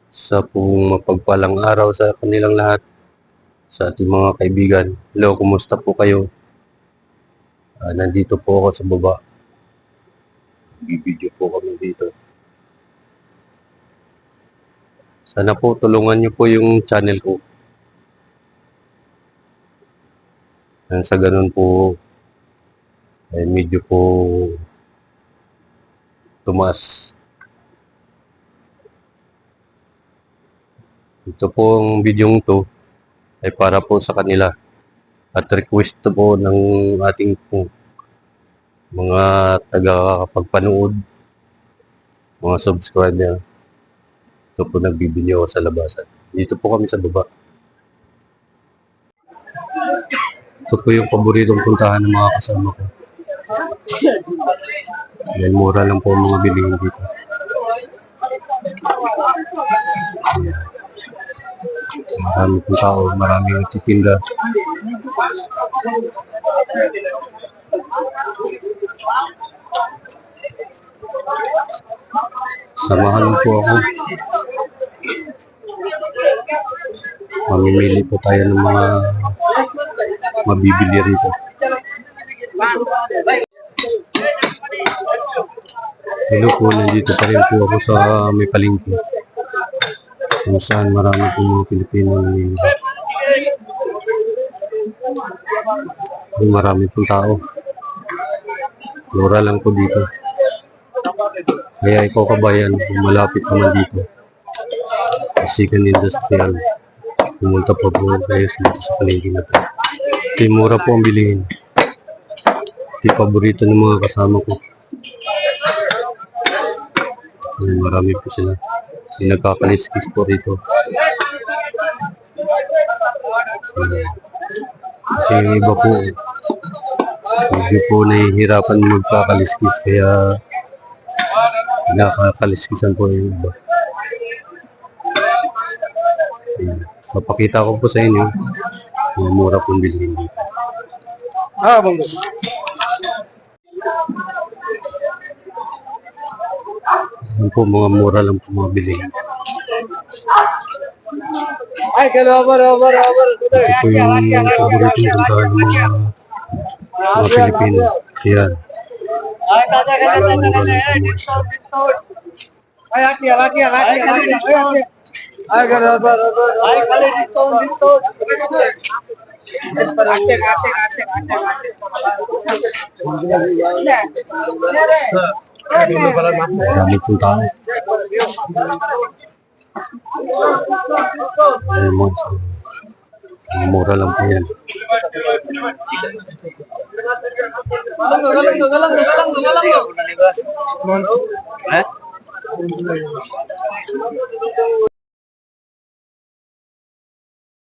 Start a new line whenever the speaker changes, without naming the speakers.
Sa pong mapagpalang araw sa kanilang lahat, sa ating mga kaibigan. Hello, kumusta po kayo? Nandito po ako sa baba. Bibidyo po kami dito. Sana po tulungan niyo po yung channel ko. Sa ganun po, medyo po tumaas. Ito pong bidyong to ay para po sa kanila at request po ng ating mga taga-pagpanood, mga subscriber. Ito po nagbibideo sa labasan. Dito po kami sa baba. Ito po yung paboritong puntahan ng mga kasama ko. Dahil mura lang po ang mga bilihin dito. Marami pong tao, maraming nagtitinda. Samahan niyo po ako. Mamimili po tayo ng mga mabibili rito. Hello po, nandito pa rin po ako sa may palengke. Kung saan marami po mga Pilipino na marami pong tao. Mura lang po dito. Kaya ikaw kabayan, malapit naman dito. Sikan Industrial. Pumunta po kayo dito sa palengke na ito. Mura po ang bilihin. Ito paborito ng mga kasama ko. Marami po sila. Nagkakaliskis po rito. Kasi yung iba po, medyo po nahihirapan magkakaliskis kaya nakakaliskisan po yung iba. Papakita ko po sa inyo yung mura pong bilhin dito.
Bonggo.
Yan po, mga mura lang po mga bilhin.
Ay, over.
Ito po yung paboritong puntahan ng mga Pilipino. Yan.
Ay, tata ka na. Ay, laki. Ay, over. Ay, kali dito. Ate.
Marami pong tao. Mura lang po yan.
Galang.